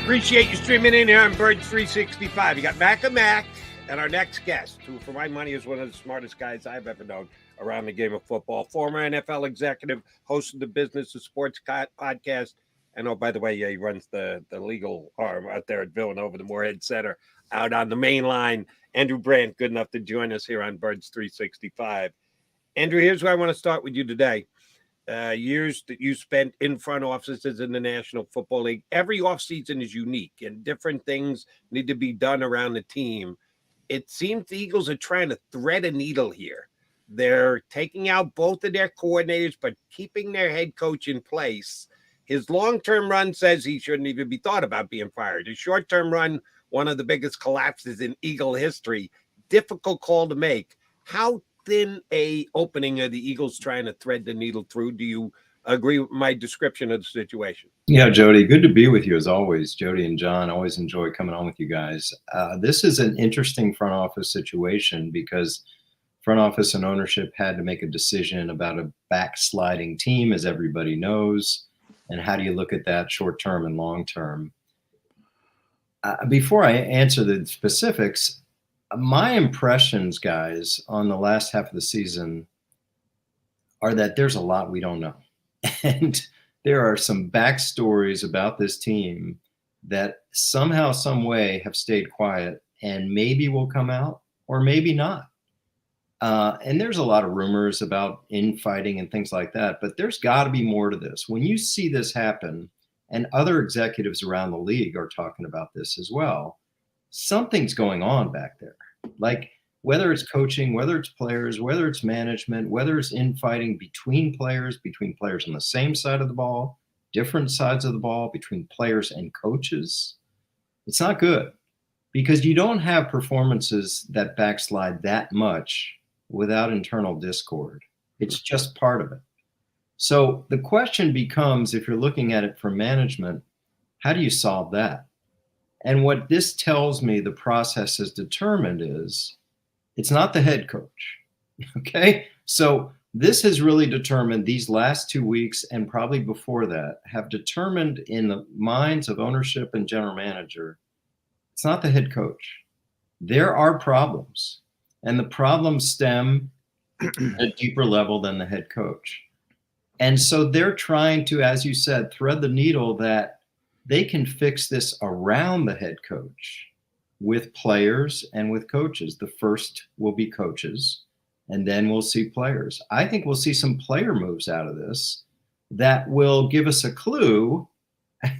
Appreciate you streaming in here on Birds 365. You got Mac and Mac and our next guest, who for my money is one of the smartest guys I've ever known around the game of football. Former NFL executive, host of the Business of Sports podcast. And oh, by the way, yeah, he runs the legal arm out there at Villanova, the Moorhead Center, out on the main line. Andrew Brandt, good enough to join us here on Birds 365. Andrew, here's where I want to start with you today. Years that you spent in front offices in the National Football League. Every offseason is unique and different things need to be done around the team. It seems the Eagles are trying to thread a needle here. They're taking out both of their coordinators, but keeping their head coach in place. His long-term run says he shouldn't even be thought about being fired. His short-term run, one of the biggest collapses in Eagle history. Difficult call to make. How thin a opening are the Eagles trying to thread the needle through? Do you agree with my description of the situation? Yeah, Jody, good to be with you as always. Jody and John, always enjoy coming on with you guys. This is an interesting front office situation because front office and ownership had to make a decision about a backsliding team, as everybody knows. And how do you look at that short term and long term? Before I answer the specifics, my impressions, guys, on the last half of the season are that there's a lot we don't know. And there are some backstories about this team that somehow, some way have stayed quiet and maybe will come out or maybe not. And there's a lot of rumors about infighting and things like that, but there's got to be more to this. When you see this happen, and other executives around the league are talking about this as well, something's going on back there. Like whether it's coaching, whether it's players, whether it's management, whether it's infighting between players on the same side of the ball, different sides of the ball, between players and coaches, it's not good because you don't have performances that backslide that much without internal discord. It's just part of it. So the question becomes, if you're looking at it from management, how do you solve that? And what this tells me the process has determined is it's not the head coach. Okay. So this has really determined these last 2 weeks and probably before that have determined in the minds of ownership and general manager, it's not the head coach. There are problems, and the problems stem at a deeper level than the head coach. And so they're trying to, as you said, thread the needle that they can fix this around the head coach with players and with coaches. The first will be coaches, and then we'll see players. I think we'll see some player moves out of this that will give us a clue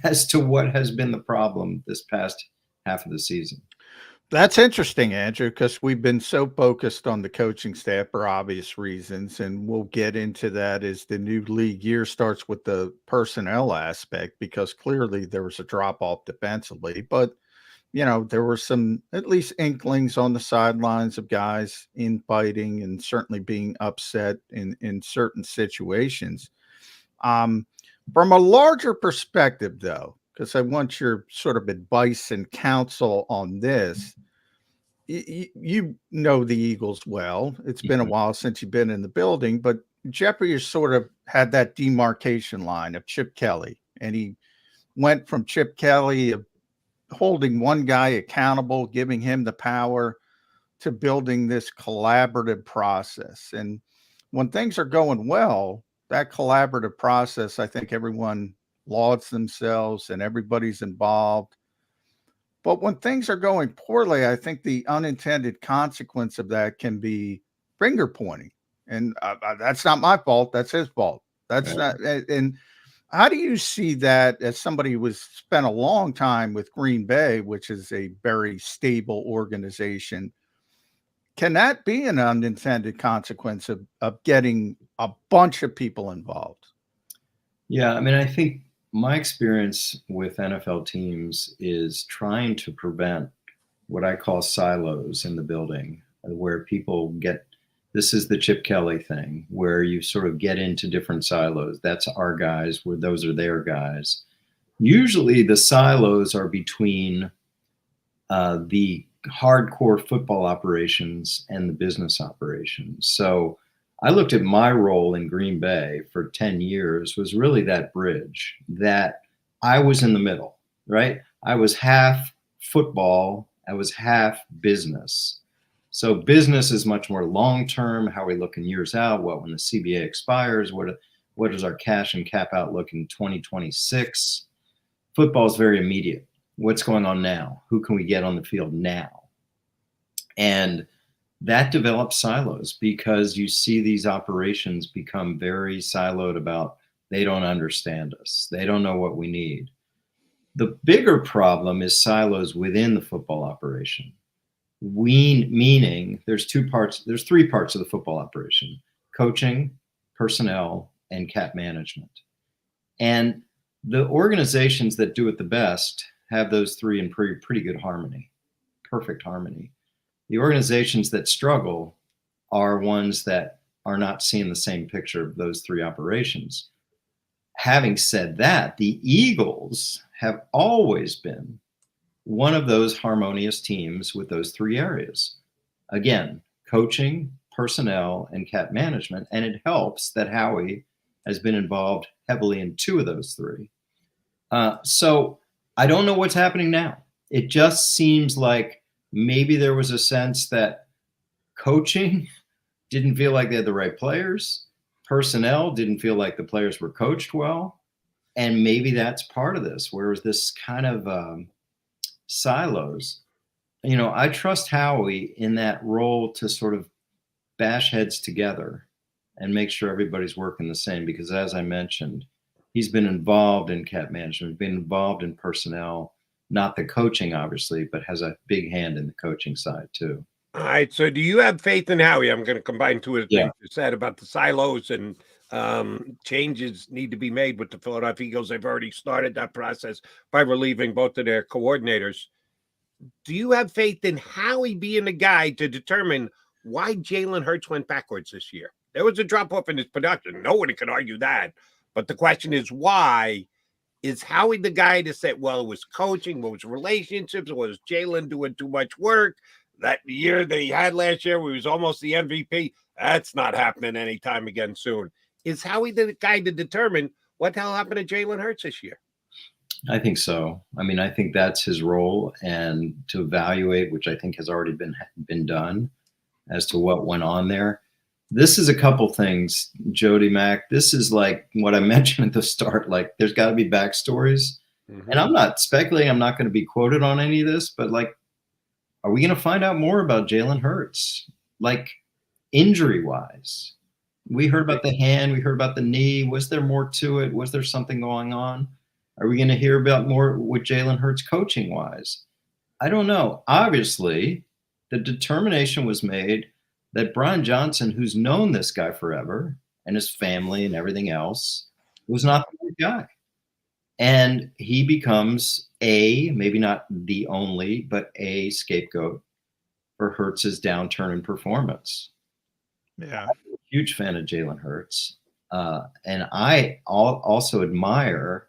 as to what has been the problem this past half of the season. That's interesting, Andrew, because we've been so focused on the coaching staff for obvious reasons, and we'll get into that as the new league year starts with the personnel aspect, because clearly there was a drop-off defensively. But, you know, there were some at least inklings on the sidelines of guys infighting and certainly being upset in certain situations. From a larger perspective, though, because I want your sort of advice and counsel on this. You know the Eagles well. It's been a while since you've been in the building, but Jeffrey has sort of had that demarcation line of Chip Kelly, and he went from Chip Kelly of holding one guy accountable, giving him the power, to building this collaborative process. And when things are going well, that collaborative process, I think everyone lauds themselves and everybody's involved. But when things are going poorly, I think the unintended consequence of that can be finger pointing. And that's not my fault. That's his fault. That's not. And how do you see that as somebody who has spent a long time with Green Bay, which is a very stable organization? Can that be an unintended consequence of getting a bunch of people involved? Yeah, I mean, I think my experience with NFL teams is trying to prevent what I call silos in the building, where people get, this is the Chip Kelly thing, where you sort of get into different silos. That's our guys, where those are their guys. Usually the silos are between the hardcore football operations and the business operations. So I looked at my role in Green Bay for 10 years was really that bridge, that I was in the middle. right? I was half football. I was half business. So business is much more long-term, how we look in years out, what when the CBA expires, what is our cash and cap outlook in 2026? Football is very immediate. What's going on now? Who can we get on the field now? And that develops silos because you see these operations become very siloed about they don't understand us. They don't know what we need. The bigger problem is silos within the football operation. Meaning there's three parts of the football operation: coaching, personnel, and cap management. And the organizations that do it the best have those three in pretty good harmony, perfect harmony. The organizations that struggle are ones that are not seeing the same picture of those three operations. Having said that, the Eagles have always been one of those harmonious teams with those three areas. Again, coaching, personnel, and cap management. And it helps that Howie has been involved heavily in two of those three. So I don't know what's happening now. It just seems like maybe there was a sense that coaching didn't feel like they had the right players. Personnel didn't feel like the players were coached well. And maybe that's part of this, whereas this kind of silos. You know, I trust Howie in that role to sort of bash heads together and make sure everybody's working the same, because as I mentioned, he's been involved in cap management, been involved in personnel, not the coaching, obviously, but has a big hand in the coaching side too. All right. So do you have faith in Howie? I'm going to combine two of the Yeah. things you said about the silos and changes need to be made with the Philadelphia Eagles. They've already started that process by relieving both of their coordinators. Do you have faith in Howie being the guy to determine why Jalen Hurts went backwards this year? There was a drop off in his production. Nobody could argue that. But the question is why? Is Howie the guy to say, well, it was coaching, what was relationships, was Jalen doing too much work? That year that he had last year, where he was almost the MVP, that's not happening anytime again soon. Is Howie the guy to determine what the hell happened to Jalen Hurts this year? I think so. I mean, I think that's his role, and to evaluate, which I think has already been done, as to what went on there. This is a couple things, Jody Mack. This is like what I mentioned at the start. Like, there's got to be backstories, and I'm not speculating. I'm not going to be quoted on any of this, but like, are we going to find out more about Jalen Hurts, like injury-wise? We heard about the hand. We heard about the knee. Was there more to it? Was there something going on? Are we going to hear about more with Jalen Hurts coaching-wise? I don't know. Obviously, the determination was made that Brian Johnson, who's known this guy forever, and his family and everything else, was not the right guy. And he becomes maybe not the only, but a scapegoat for Hurts's downturn in performance. Yeah. I'm a huge fan of Jalen Hurts. And I also admire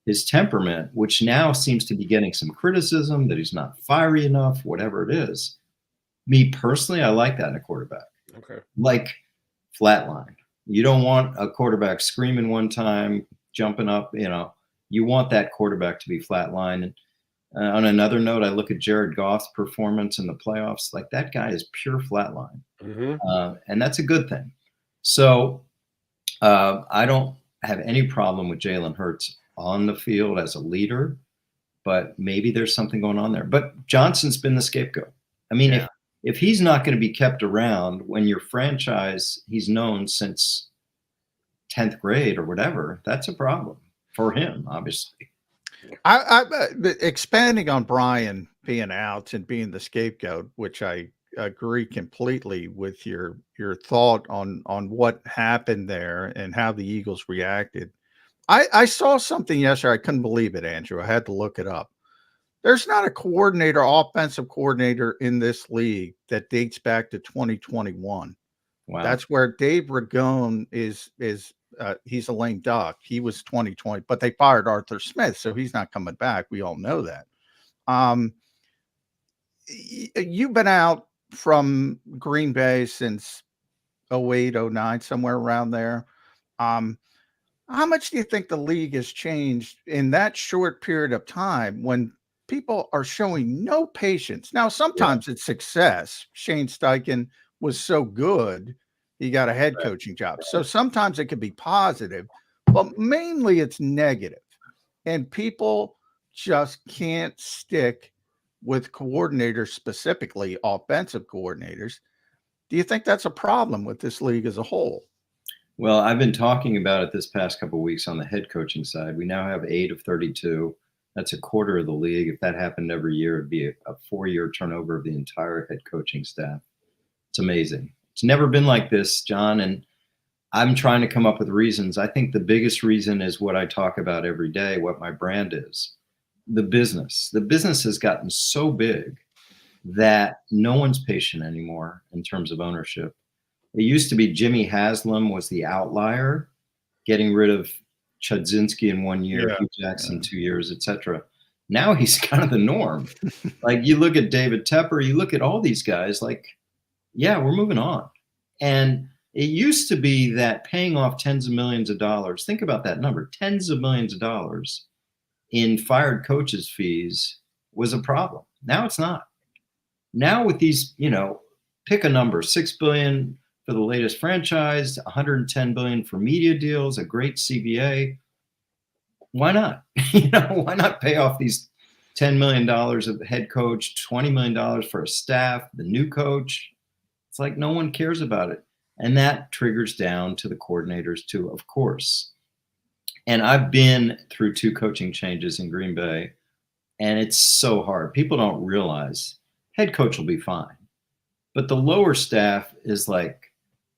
his temperament, which now seems to be getting some criticism that he's not fiery enough, whatever it is. Me personally, I like that in a quarterback. Okay. Like flatline. You don't want a quarterback screaming one time, jumping up, you know. You want that quarterback to be flatline. And on another note, I look at Jared Goff's performance in the playoffs. Like, that guy is pure flatline. And that's a good thing. So I don't have any problem with Jalen Hurts on the field as a leader, but maybe there's something going on there. But Johnson's been the scapegoat. I mean, if he's not going to be kept around when your franchise, he's known since 10th grade or whatever, that's a problem for him, obviously. Expanding on Brian being out and being the scapegoat, which I agree completely with your thought on what happened there and how the Eagles reacted. I saw something yesterday. I couldn't believe it, Andrew. I had to look it up. There's not a offensive coordinator in this league that dates back to 2021. Wow. That's where Dave Ragone is he's a lame duck. He was 2020, but they fired Arthur Smith, so he's not coming back. We all know that. You've been out from Green Bay since 08, 09, somewhere around there. How much do you think the league has changed in that short period of time when people are showing no patience? Now, sometimes it's success. Shane Steichen was so good, he got a head coaching job. So sometimes it can be positive, but mainly it's negative. And people just can't stick with coordinators, specifically offensive coordinators. Do you think that's a problem with this league as a whole? Well, I've been talking about it this past couple of weeks on the head coaching side. We now have 8 of 32. That's a quarter of the league. If that happened every year, it'd be a 4-year turnover of the entire head coaching staff. It's amazing. It's never been like this, John. And I'm trying to come up with reasons. I think the biggest reason is what I talk about every day, what my brand is. The business. The business has gotten so big that no one's patient anymore in terms of ownership. It used to be Jimmy Haslam was the outlier, getting rid of Chudzinski in 1 year, Hugh Jackson 2 years, etc. Now he's kind of the norm. Like you look at David Tepper, you look at all these guys, like, yeah, we're moving on. And it used to be that paying off tens of millions of dollars, think about that number, tens of millions of dollars in fired coaches' fees was a problem. Now it's not. Now with these, pick a number, $6 billion for the latest franchise, $110 billion for media deals, a great CBA. Why not? Why not pay off these $10 million of the head coach, $20 million for a staff, the new coach? It's like no one cares about it. And that triggers down to the coordinators too, of course. And I've been through 2 coaching changes in Green Bay, and it's so hard. People don't realize head coach will be fine. But the lower staff is like,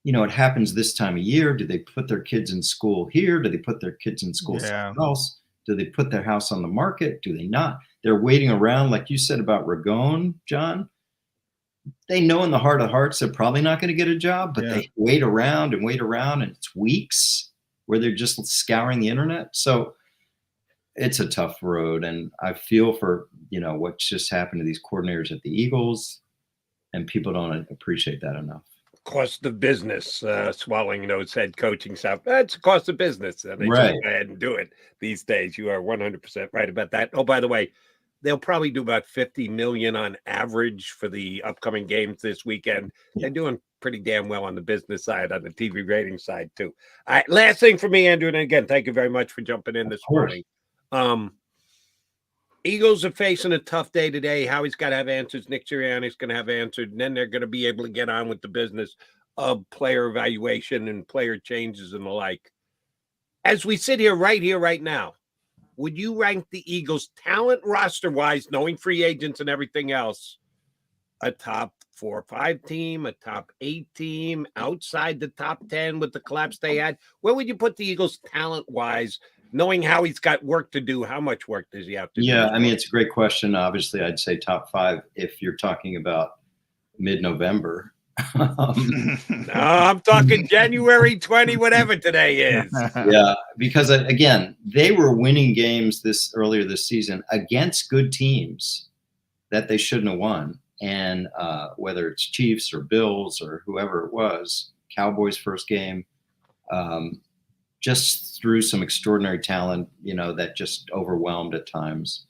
it happens this time of year. Do they put their kids in school here? Do they put their kids in school somewhere else? Do they put their house on the market? Do they not? They're waiting around, like you said about Ragone, John. They know in the heart of hearts they're probably not going to get a job, but they wait around, and it's weeks where they're just scouring the internet. So it's a tough road, and I feel for what's just happened to these coordinators at the Eagles, and people don't appreciate that enough. Cost of business, swallowing those head coaching stuff. That's a cost of business, and they just go ahead and do it these days. You are 100% right about that. Oh, by the way, they'll probably do about $50 million on average for the upcoming games this weekend. They're doing pretty damn well on the business side, on the TV rating side too. All right, last thing for me, Andrew, and again, thank you very much for jumping in this morning. Eagles are facing a tough day today. Howie's got to have answers. Nick Sirianni's going to have answers. And then they're going to be able to get on with the business of player evaluation and player changes and the like. As we sit here right now, would you rank the Eagles talent roster-wise, knowing free agents and everything else, a top 4 or 5 team, a top 8 team, outside the top 10 with the collapse they had? Where would you put the Eagles talent-wise, knowing how he's got work to do? How much work does he have to do? Yeah, I mean, it's a great question. Obviously, I'd say top 5 if you're talking about mid-November. No, I'm talking January 20, whatever today is. Yeah, because again, they were winning games earlier this season against good teams that they shouldn't have won. And whether it's Chiefs or Bills or whoever it was, Cowboys' first game, just through some extraordinary talent, that just overwhelmed at times.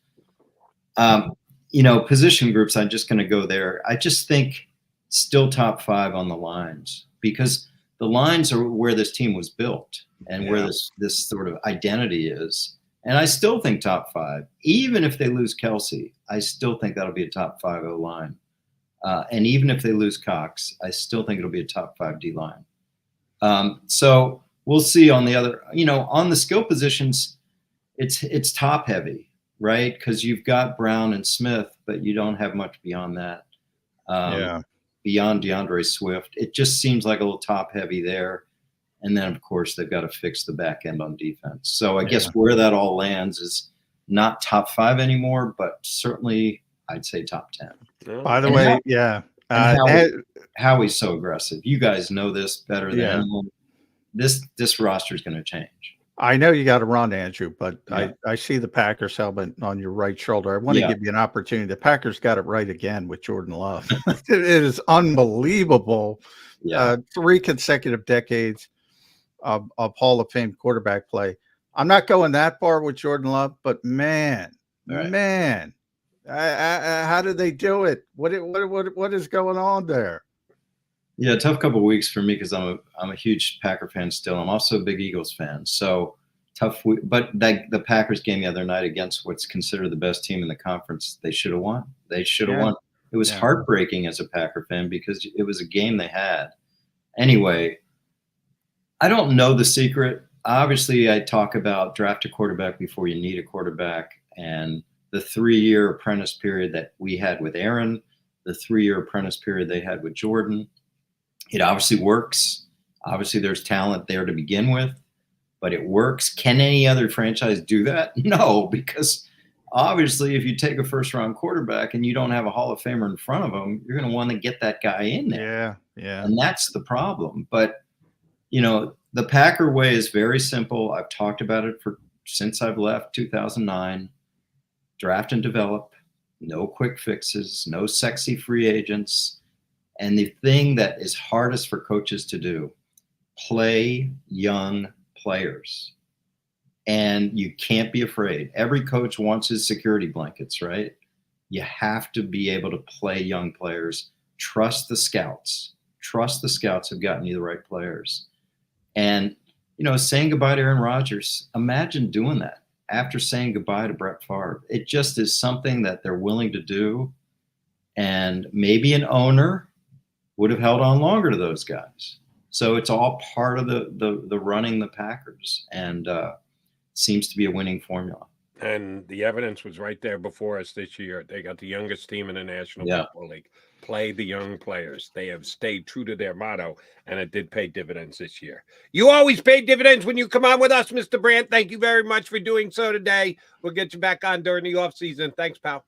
Position groups, I'm just going to go there. I just think still top 5 on the lines, because the lines are where this team was built and where this sort of identity is. And I still think top 5, even if they lose Kelsey, I still think that'll be a top 5 O line. And even if they lose Cox, I still think it'll be a top 5 D line. So we'll see on the other, on the skill positions, it's top heavy, right? Because you've got Brown and Smith, but you don't have much beyond that. Beyond DeAndre Swift, it just seems like a little top heavy there. And then, of course, they've got to fix the back end on defense. So I guess where that all lands is not top 5 anymore, but certainly I'd say top 10. By the way, Howie's so aggressive. You guys know this better than anyone. This roster is going to change. I know you got to run, Andrew, but I see the Packers helmet on your right shoulder. I want to give you an opportunity. The Packers got it right again with Jordan Love. It is unbelievable. 3 consecutive decades of Hall of Fame quarterback play. I'm not going that far with Jordan Love, but man, how did they do it? What is going on there? Yeah, tough couple of weeks for me because I'm a huge Packer fan still. I'm also a big Eagles fan. So tough. But the Packers game the other night against what's considered the best team in the conference, they should have won. They should have won. It was heartbreaking as a Packer fan because it was a game they had. Anyway, I don't know the secret. Obviously, I talk about draft a quarterback before you need a quarterback, and the 3-year apprentice period that we had with Aaron, the 3-year apprentice period they had with Jordan. It obviously works. Obviously, there's talent there to begin with, but it works. Can any other franchise do that? No, because obviously, if you take a first-round quarterback and you don't have a Hall of Famer in front of him, you're going to want to get that guy in there. Yeah. And that's the problem. But, the Packer way is very simple. I've talked about it since I've left 2009. Draft and develop. No quick fixes. No sexy free agents. And the thing that is hardest for coaches to do, play young players. And you can't be afraid. Every coach wants his security blankets, right? You have to be able to play young players. Trust the scouts. Trust the scouts have gotten you the right players. And, saying goodbye to Aaron Rodgers, imagine doing that after saying goodbye to Brett Favre. It just is something that they're willing to do. And maybe an owner would have held on longer to those guys. So it's all part of the running the Packers, and seems to be a winning formula. And the evidence was right there before us this year. They got the youngest team in the National Football League. Play the young players. They have stayed true to their motto, and it did pay dividends this year. You always pay dividends when you come on with us, Mr. Brandt. Thank you very much for doing so today. We'll get you back on during the offseason. Thanks, pal.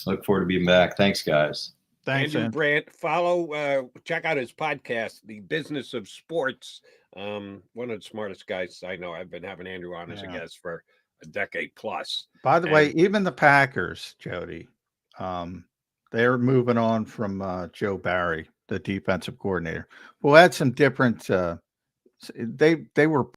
Look forward to being back. Thanks, guys. Thanks, Andrew Brandt. Check out his podcast, The Business of Sports. One of the smartest guys I know. I've been having Andrew on as a guest for a decade plus. By the way, even the Packers, Jody, they're moving on from Joe Barry, the defensive coordinator, who had some different. They were